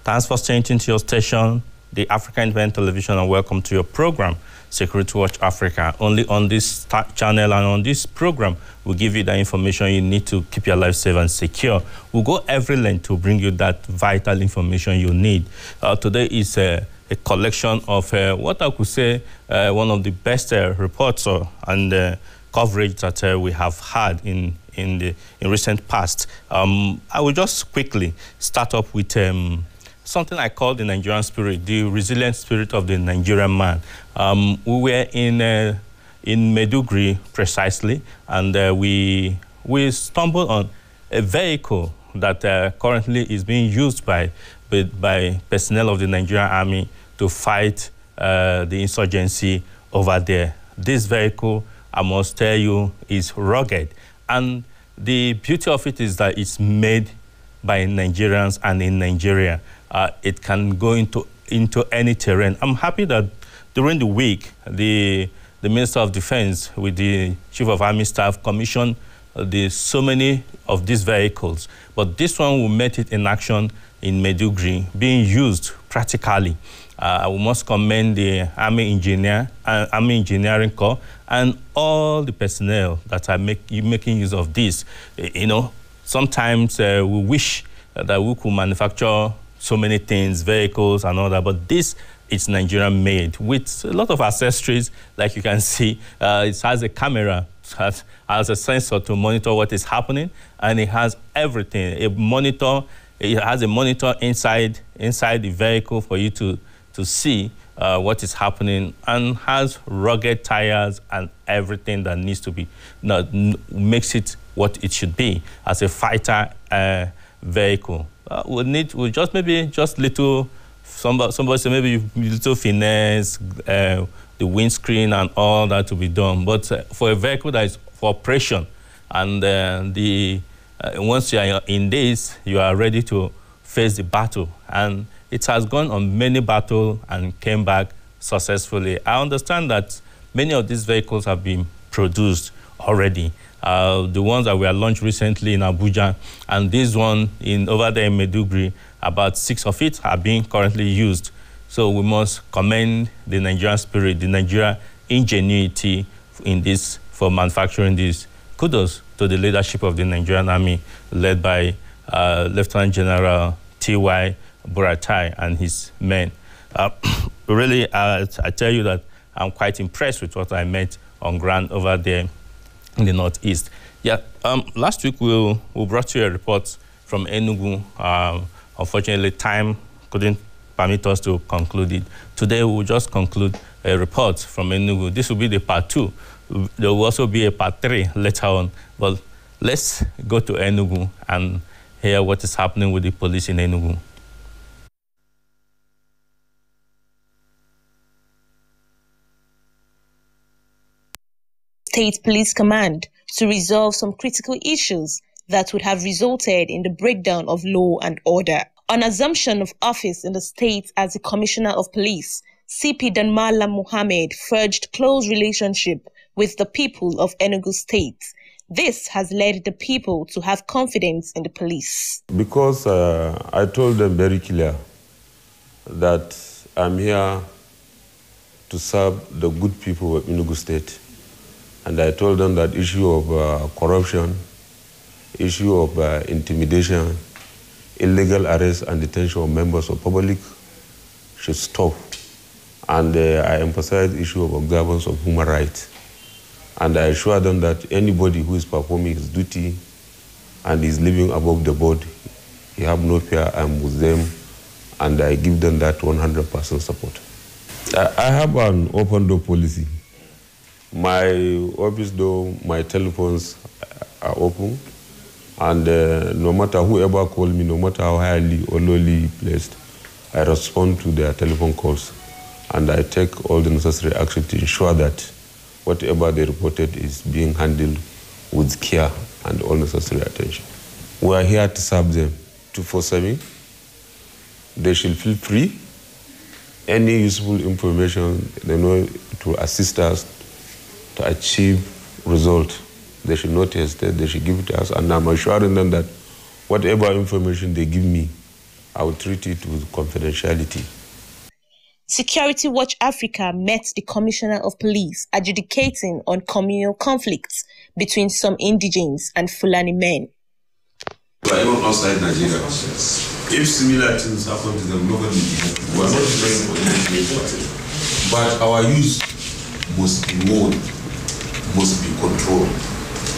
Thanks for staying tuned to your station, the AfricaTelevision, and welcome to your program, Security Watch Africa. Only on this channel and on this program, we'll give you the information you need to keep your life safe and secure. We'll go every length to bring you that vital information you need. Today is a collection of what I could say one of the best reports and coverage that we have had in recent past. I will just quickly start up with something I call the Nigerian spirit, the resilient spirit of the Nigerian man. We were in Maiduguri precisely, and we stumbled on a vehicle that currently is being used by personnel of the Nigerian army to fight the insurgency over there. This vehicle, I must tell you, is rugged, and the beauty of it is that it's made by Nigerians and in Nigeria. It can go into any terrain. I'm happy that during the week, the Minister of Defense with the Chief of Army Staff commissioned so many of these vehicles. But this one, we met it in action in Maiduguri, being used practically. We must commend the Army Engineering Corps and all the personnel that are making use of this. You know, sometimes we wish that we could manufacture so many things, vehicles and all that, but this is Nigerian made with a lot of accessories. Like you can see, it has a camera, it has a sensor to monitor what is happening, and it has everything. It has a monitor inside the vehicle for you to see what is happening, and has rugged tires and everything that needs to be, makes it what it should be as a fighter vehicle. We'll just little, somebody say maybe little finesse, the windscreen and all that to be done. But for a vehicle that is for operation, and once you are in this, you are ready to face the battle. And it has gone on many battles and came back successfully. I understand that many of these vehicles have been produced already. The ones that were launched recently in Abuja, and this one over there in Maiduguri, about 6 of it are being currently used. So we must commend the Nigerian spirit, the Nigerian ingenuity in this, for manufacturing this. Kudos to the leadership of the Nigerian Army, led by Lieutenant General T.Y. Buratai and his men. Really, I tell you that I'm quite impressed with what I met on ground over there in the Northeast. Yeah, last week we brought you a report from Enugu. Unfortunately, time couldn't permit us to conclude it. Today, we'll just conclude a report from Enugu. This will be the part 2. There will also be a part 3 later on. But let's go to Enugu and hear what is happening with the police in Enugu. State Police Command to resolve some critical issues that would have resulted in the breakdown of law and order. On assumption of office in the state as the Commissioner of Police, CP Danmala Mohammed forged close relationship with the people of Enugu State. This has led the people to have confidence in the police. Because I told them very clear that I'm here to serve the good people of Enugu State. And I told them that issue of corruption, issue of intimidation, illegal arrest and detention of members of public should stop. And I emphasized the issue of observance of human rights. And I assured them that anybody who is performing his duty and is living above the board, he have no fear. I'm with them, and I give them that 100% support. I have an open door policy. My office door, my telephones are open, and no matter whoever calls me, no matter how highly or lowly placed, I respond to their telephone calls, and I take all the necessary action to ensure that whatever they reported is being handled with care and all necessary attention. We are here to serve them 24/7. They should feel free. Any useful information they know to assist us to achieve result, they should not hesitate, they should give it to us, and I'm assuring them that whatever information they give me I will treat it with confidentiality. Security Watch Africa met the Commissioner of Police adjudicating on communal conflicts between some indigenes and Fulani men. But even outside Nigeria, if similar things happen to them, nobody will not playing for anything. But our youth must be warned, must be controlled.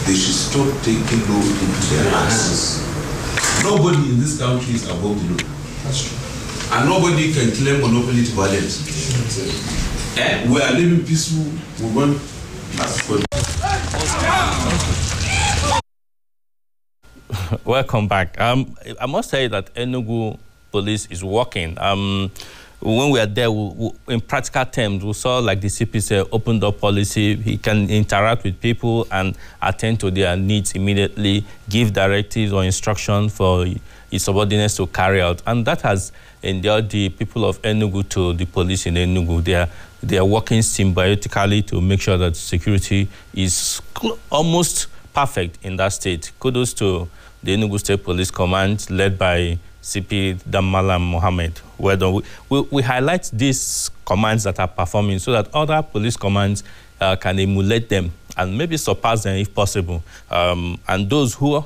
They should stop taking law into their hands. Nobody in this country is above the law. That's true. And nobody can claim monopoly to violence. We are living peaceful. We want Welcome back. I must say that Enugu police is working. When we are there, in practical terms, we saw like the CP said, open door policy. He can interact with people and attend to their needs immediately, give directives or instruction for his subordinates to carry out. And that has endeared the people of Enugu to the police in Enugu. They are working symbiotically to make sure that security is almost perfect in that state. Kudos to the Enugu State Police Command led by CP Damala Mohammed. Well done. We highlight these commands that are performing so that other police commands can emulate them and maybe surpass them if possible. And those who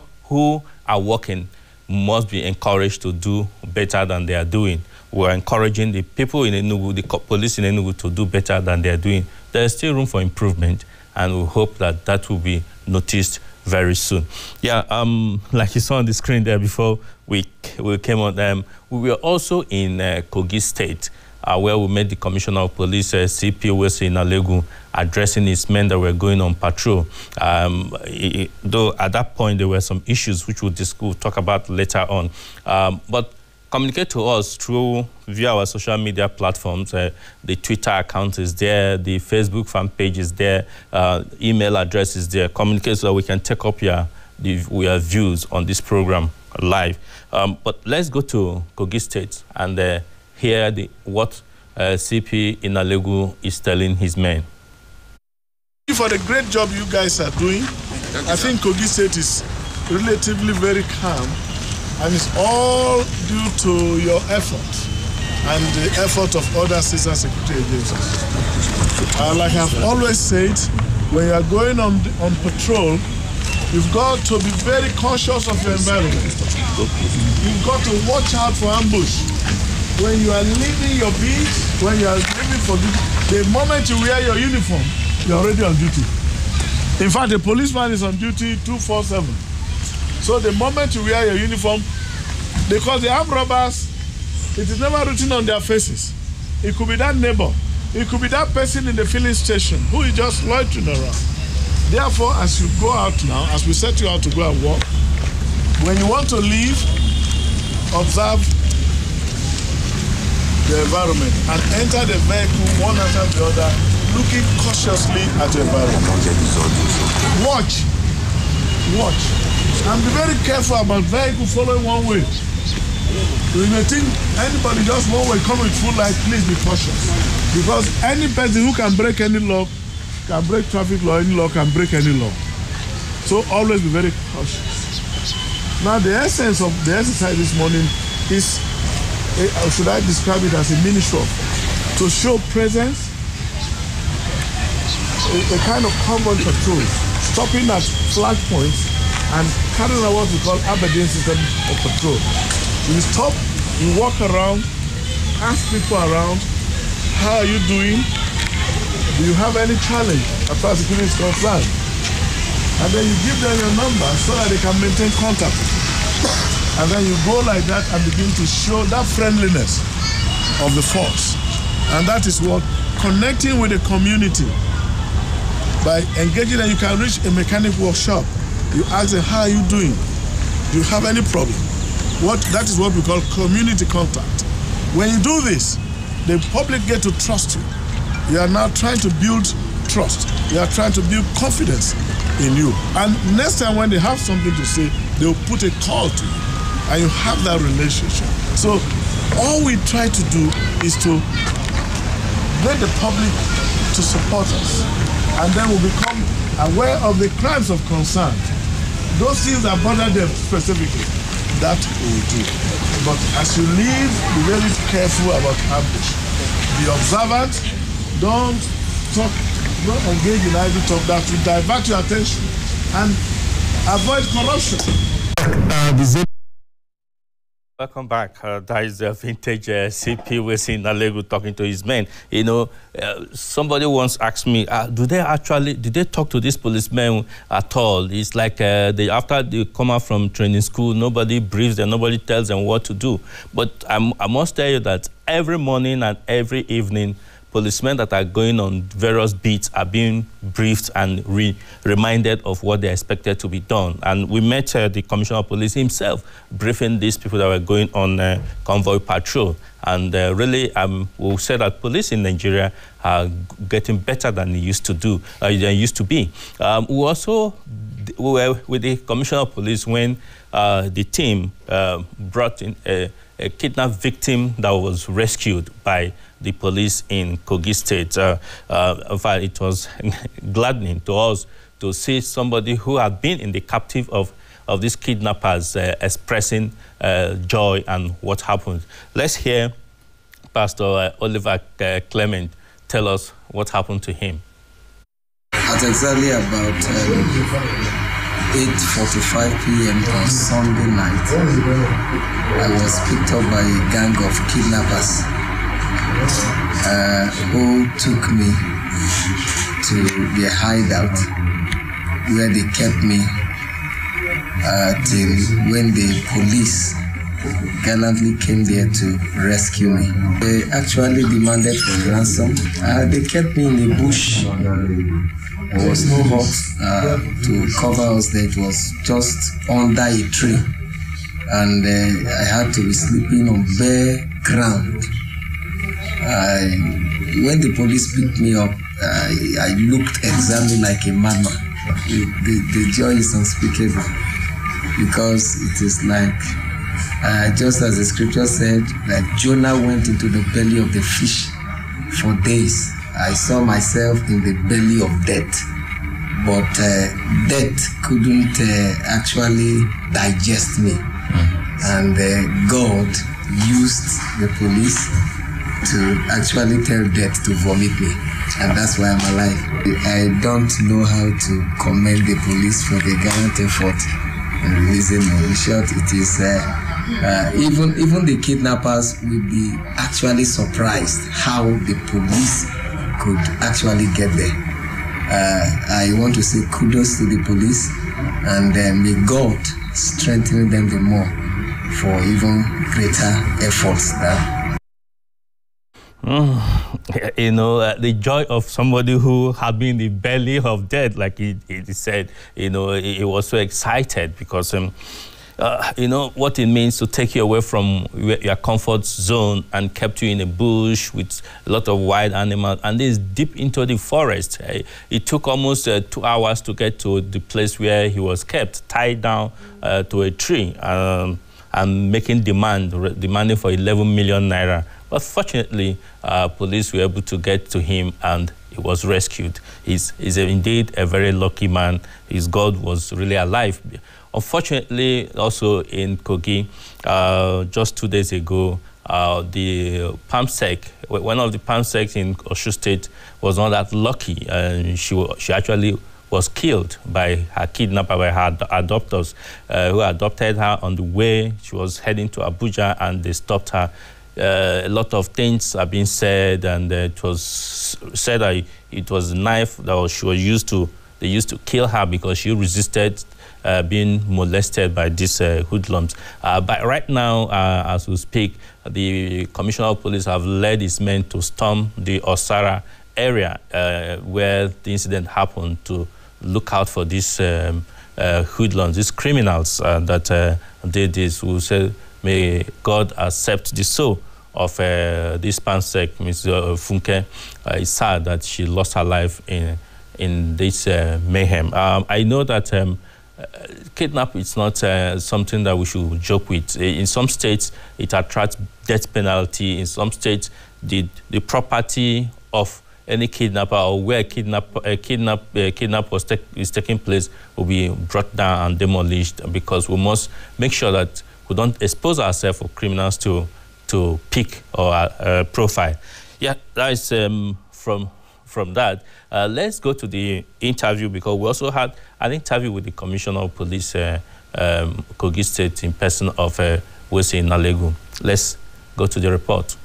are working must be encouraged to do better than they are doing. We're encouraging the people in Enugu, the police in Enugu, to do better than they are doing. There is still room for improvement, and we hope that that will be noticed very soon. Yeah, like you saw on the screen there before we came on them, we were also in Kogi State, where we met the Commissioner of Police, CP Wese Inalegu, addressing his men that were going on patrol. Though at that point there were some issues which we'll talk about later on. But communicate to us via our social media platforms. The Twitter account is there, the Facebook fan page is there, email address is there. Communicate so that we can take up your views on this program live. But let's go to Kogi State and hear what CP Inalegu is telling his men. For the great job you guys are doing, I think Kogi State is relatively very calm, and it's all due to your effort and the effort of other sister security agencies. Like I've always said, when you are going on patrol, you've got to be very conscious of your environment. You've got to watch out for ambush. When you are leaving your beat, when you are leaving for duty, the moment you wear your uniform, you're already on duty. In fact, the policeman is on duty 24/7. So the moment you wear your uniform, because the armed robbers, it is never written on their faces. It could be that neighbor. It could be that person in the filling station who is just loitering around. Therefore, as you go out now, as we set you out to go and walk, when you want to leave, observe the environment and enter the vehicle one after the other, looking cautiously at the environment. Watch. And be very careful about vehicle following one way. You may think anybody just one way come with full light, please be cautious. Because any person who can break any law, can break traffic law, any law can break any law. So always be very cautious. Now the essence of the exercise this morning is, should I describe it as a mini show? To show presence, a kind of common patrol, stopping at flag points and carrying out what we call Aberdeen system of patrol. You stop, you walk around, ask people around, how are you doing? Do you have any challenge as far as security is concerned? And then you give them your number so that they can maintain contact. And then you go like that and begin to show that friendliness of the force. And that is what connecting with the community. By engaging them, you can reach a mechanic workshop. You ask them, how are you doing? Do you have any problem? That is what we call community contact. When you do this, the public get to trust you. You are now trying to build trust. You are trying to build confidence in you. And next time when they have something to say, they'll put a call to you. And you have that relationship. So all we try to do is to get the public to support us. And then we'll become aware of the crimes of concern. Those things that bother them specifically. that we will do. But as you leave, be very careful about ambush. Be observant. Don't engage in idle talk that will divert your attention, and avoid corruption. Welcome back. That is the vintage CP Wesley Nalegu talking to his men. You know, somebody once asked me, did they talk to this policeman at all? It's like after they come out from training school, nobody briefs them, nobody tells them what to do. But I must tell you that every morning and every evening, policemen that are going on various beats are being briefed and reminded of what they're expected to be done. And we met the Commissioner of Police himself briefing these people that were going on convoy patrol. And really, we'll say that police in Nigeria are getting better than they used to do, than used to be. We were with the Commissioner of Police when the team brought in a kidnapped victim that was rescued by the police in Kogi State. In fact, it was gladdening to us to see somebody who had been in the captive of these kidnappers expressing joy and what happened. Let's hear Pastor Oliver Clement tell us what happened to him. At exactly about 8:45 p.m. on Sunday night, I was picked up by a gang of kidnappers who took me to their hideout where they kept me till when the police gallantly came there to rescue me. They actually demanded for ransom. They kept me in a bush. There was no hut to cover us there. It was just under a tree. And I had to be sleeping on bare ground. When the police picked me up, I looked exactly like a madman. The joy is unspeakable because it is like, just as the scripture said, like Jonah went into the belly of the fish for days. I saw myself in the belly of death, but death couldn't actually digest me. And God used the police to actually tell death to vomit me, and that's why I'm alive. I don't know how to commend the police for the gallant effort in releasing me. In short, it is even the kidnappers will be actually surprised how the police could actually get there. I want to say kudos to the police, and may God strengthen them the more for even greater efforts. You know, the joy of somebody who had been in the belly of death, like he said, you know, he was so excited because, you know, what it means to take you away from your comfort zone and kept you in a bush with a lot of wild animals, and this deep into the forest. It took almost 2 hours to get to the place where he was kept, tied down to a tree, and demanding for 11 million naira. But fortunately, police were able to get to him and he was rescued. He's indeed a very lucky man. His God was really alive. Unfortunately, also in Kogi, just 2 days ago, the palmsec, one of the palmsecs in Osun State was not that lucky. She actually was killed by her kidnapper, by her adopters, who adopted her on the way. She was heading to Abuja and they stopped her. A lot of things are being said, and it was said that it was a knife that they used to kill her because she resisted being molested by these hoodlums. But right now, as we speak, the Commissioner of Police have led his men to storm the Osara area where the incident happened to look out for these hoodlums, these criminals that did this. We say, may God accept the soul of this pansec, Ms. Funke. It's sad that she lost her life in this mayhem. I know that kidnap is not something that we should joke with. In some states, it attracts death penalty. In some states, the property of any kidnapper or where kidnap is taking place will be brought down and demolished, because we must make sure that we don't expose ourselves for criminals to pick or profile. Yeah, that is from that. Let's go to the interview, because we also had an interview with the Commissioner of Police, Kogi State, in person of Wese Nalegu. Let's go to the report.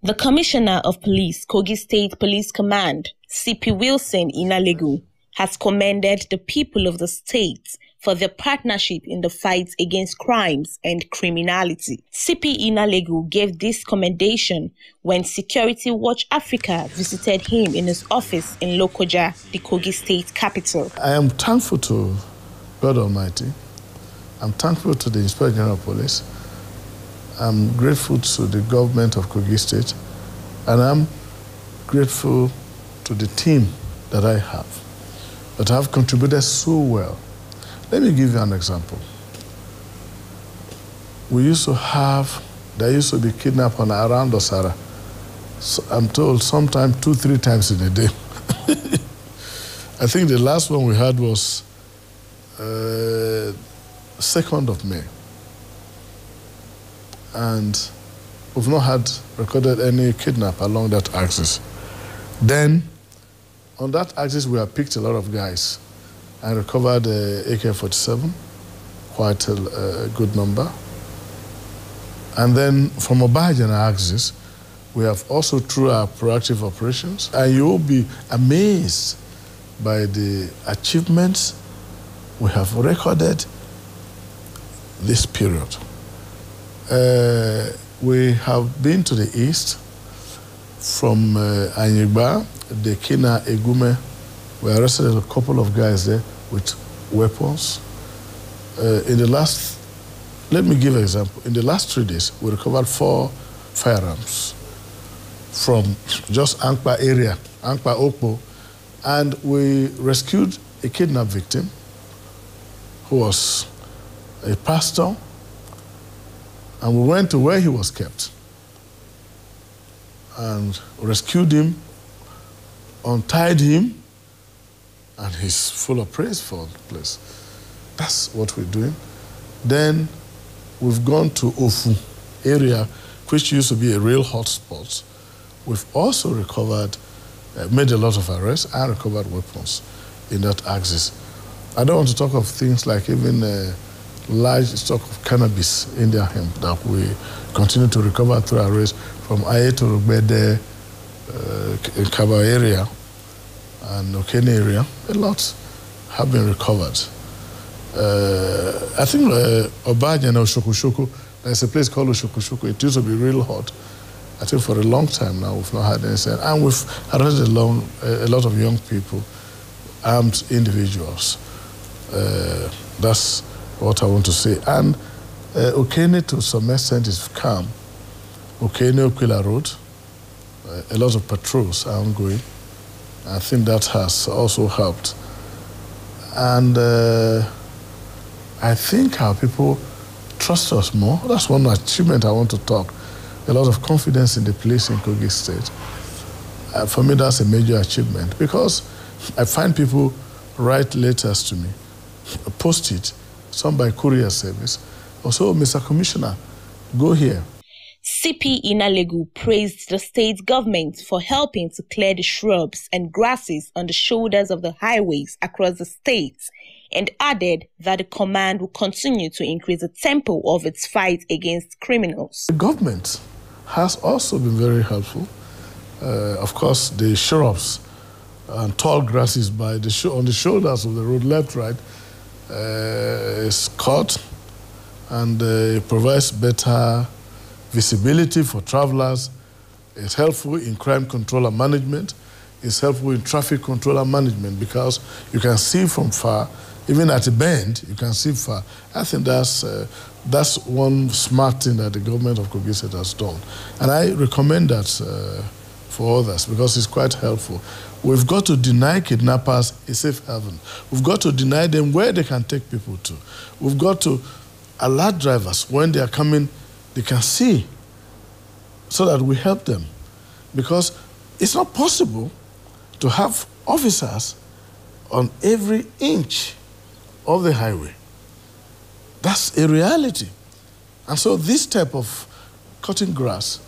The Commissioner of Police, Kogi State Police Command, CP Wilson Inalegu, has commended the people of the state for their partnership in the fight against crimes and criminality. CP Inalegu gave this commendation when Security Watch Africa visited him in his office in Lokoja, the Kogi State capital. I am thankful to God Almighty. I'm thankful to the Inspector General of Police. I'm grateful to the government of Kogi State, and I'm grateful to the team that I have that have contributed so well. Let me give you an example. There used to be kidnapping around Osara. So I'm told sometimes 2-3 times in a day. I think the last one we had was 2nd of May. And we've not had recorded any kidnap along that axis. Then, on that axis, we have picked a lot of guys and recovered AK-47, quite a good number. And then, from Obajana axis, we have also, through our proactive operations, and you will be amazed by the achievements we have recorded this period. We have been to the east from Anyigba, the Kina Egume. We arrested a couple of guys there with weapons. Let me give an example. In the last 3 days, we recovered 4 firearms from just Ankpa area, Ankpa Okpo, and we rescued a kidnapped victim who was a pastor. And we went to where he was kept and rescued him, untied him, and he's full of praise for the place. That's what we're doing. Then we've gone to Ofu area, which used to be a real hot spot. We've also recovered, made a lot of arrests and recovered weapons in that axis. I don't want to talk of things like even large stock of cannabis, Indian hemp, that we continue to recover through arrests from Aye to Rugbede, Kaba area, and Okene area. A lot have been recovered. I think Obajana or Shokushoku, there's a place called Oshokushoku. It used to be real hot. I think for a long time now we've not had anything. And we've arrested a lot of young people, armed individuals. That's what I want to say. And Okene, to some extent, is calm. Okene, Okwila Road, a lot of patrols are ongoing. I think that has also helped. And I think our people trust us more. That's one achievement I want to talk. A lot of confidence in the police in Kogi State. For me, that's a major achievement, because I find people write letters to me, post it, some by courier service. Also, Mr. Commissioner, go here. CP Inalegu praised the state government for helping to clear the shrubs and grasses on the shoulders of the highways across the state, and added that the command will continue to increase the tempo of its fight against criminals. The government has also been very helpful. Of course, the shrubs and tall grasses on the shoulders of the road, left, right, is cut, and it provides better visibility for travelers. It's helpful in crime control and management. It's helpful in traffic control and management, because you can see from far. Even at a bend, you can see far. I think that's one smart thing that the government of Kogi State has done. And I recommend that for others, because it's quite helpful. We've got to deny kidnappers a safe haven. We've got to deny them where they can take people to. We've got to alert drivers when they are coming, they can see, so that we help them. Because it's not possible to have officers on every inch of the highway. That's a reality. And so this type of cutting grass,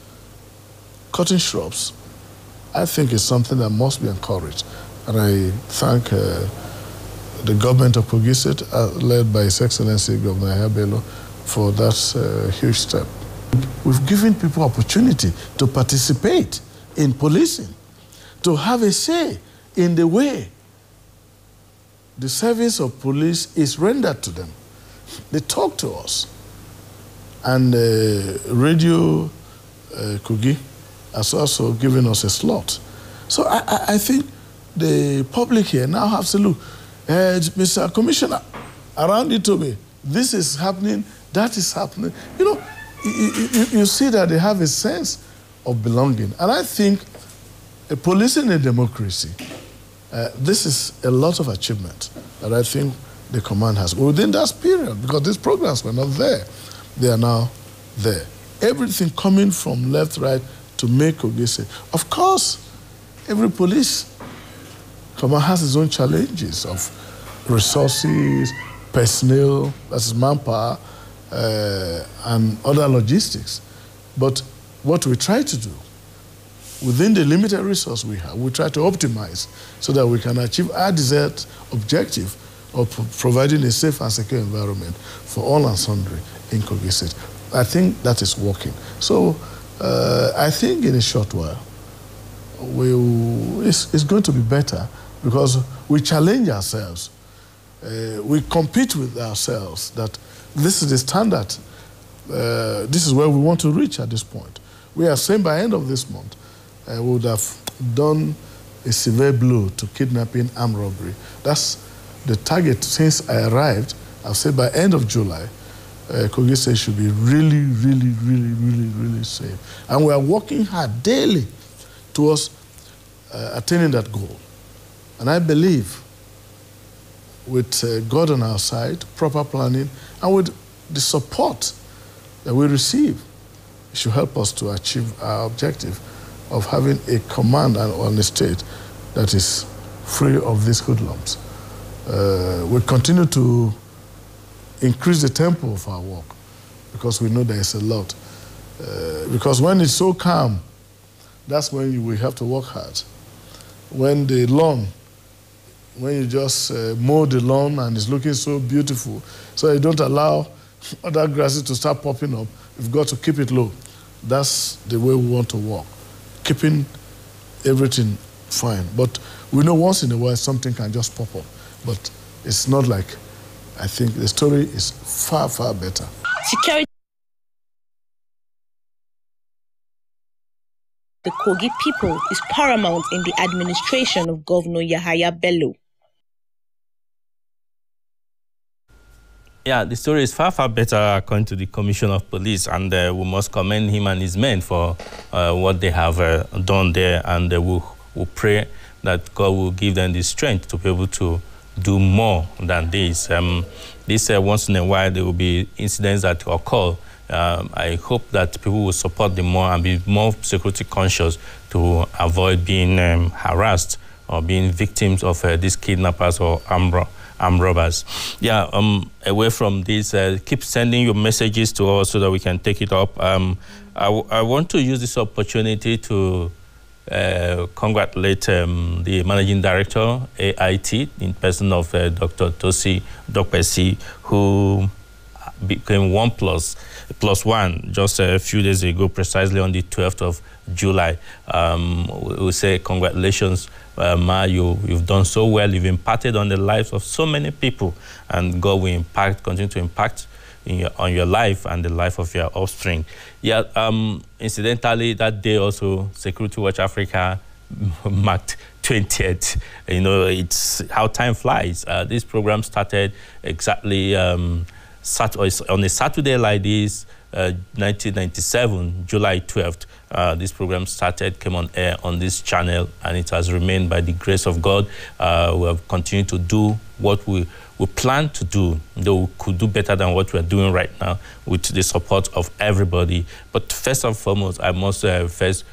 cutting shrubs, I think is something that must be encouraged. And I thank the government of Kogi State, led by His Excellency Governor Yahaya Bello, for that huge step. We've given people opportunity to participate in policing, to have a say in the way the service of police is rendered to them. They talk to us. And Radio Kogi has also given us a slot. So I think the public here now have to look. Mr. Commissioner, around it to me, this is happening, that is happening. You know, you see that they have a sense of belonging. And I think policing a democracy, this is a lot of achievement that I think the command has within that period, because these programs were not there. They are now there. Everything coming from left, right to make Kogi State. Of course, every police command has its own challenges of resources, personnel, that's manpower, and other logistics. But what we try to do, within the limited resource we have, we try to optimize so that we can achieve our desired objective of providing a safe and secure environment for all and sundry in Kogi State. I think that is working. So I think in a short while, it's going to be better because we challenge ourselves. We compete with ourselves that this is the standard. This is where we want to reach at this point. We are saying by end of this month, we would have done a severe blow to kidnapping, armed robbery. That's the target since I arrived. I've said by end of July, Kogi State should be really, really, really, really, really safe. And we are working hard daily towards attaining that goal. And I believe with God on our side, proper planning, and with the support that we receive, it should help us to achieve our objective of having a command on the state that is free of these hoodlums. We continue to increase the tempo of our work because we know there is a lot. Because when it's so calm, that's when we have to work hard. When the lawn, when you just mow the lawn and it's looking so beautiful, so you don't allow other grasses to start popping up, you've got to keep it low. That's the way we want to work, keeping everything fine. But we know once in a while something can just pop up. But it's not like, I think the story is far, far better. Security. The Kogi people is paramount in the administration of Governor Yahaya Bello. Yeah, the story is far, far better according to the Commissioner of Police, and we must commend him and his men for what they have done there, and we'll pray that God will give them the strength to be able to do more than this. Once in a while, there will be incidents that occur. I hope that people will support them more and be more security conscious to avoid being harassed or being victims of these kidnappers or armed robbers. Yeah, away from this, keep sending your messages to us so that we can take it up. I want to use this opportunity to congratulate the Managing Director, AIT, in person of Dr. Tosi Dokpesi, who became 1+1 just a few days ago, precisely on the 12th of July. We say congratulations, Ma, you've done so well. You've impacted on the lives of so many people, and God will continue to impact on your life and the life of your offspring. Yeah, incidentally, that day also, Security Watch Africa marked 20th. You know, it's how time flies. This program started exactly on a Saturday like this, 1997, July 12th. This program came on air on this channel, and it has remained by the grace of God. We have continued to do what we we plan to do, though we could do better than what we're doing right now with the support of everybody. But first and foremost, I must first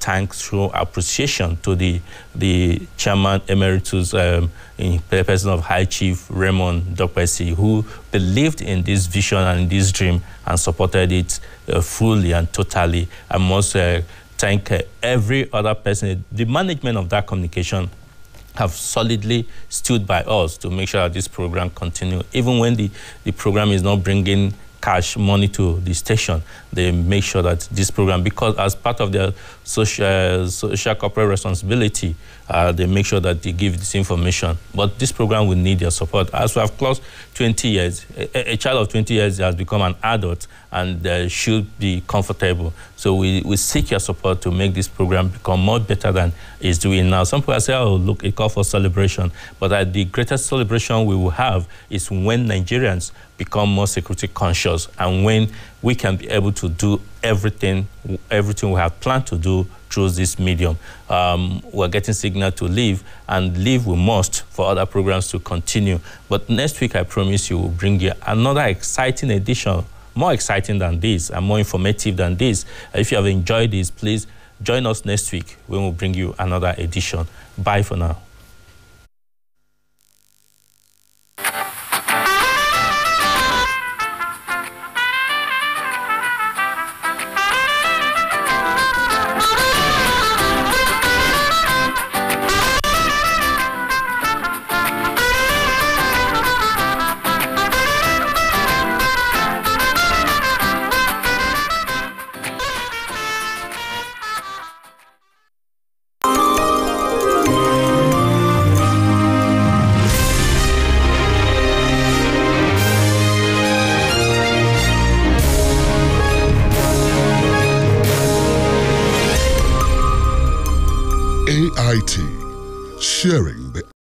thank through appreciation to the Chairman Emeritus in the person of High Chief Raymond Dokpesi, who believed in this vision and this dream and supported it fully and totally. I must thank every other person. The management of that communication have solidly stood by us to make sure that this program continue. Even when the program is not bringing cash money to the station, they make sure that this program, because as part of their social corporate responsibility, they make sure that they give this information. But this program will need their support. As we have closed 20 years, a child of 20 years has become an adult and should be comfortable. So we seek your support to make this program become more better than it's doing now. Some people say, oh, look, it calls for celebration. But the greatest celebration we will have is when Nigerians become more security conscious and when we can be able to do everything we have planned to do through this medium. We're getting signal to leave, and leave we must for other programs to continue. But next week, I promise you, we'll bring you another exciting edition, more exciting than this and more informative than this. If you have enjoyed this, please join us next week when we'll bring you another edition. Bye for now. Sharing the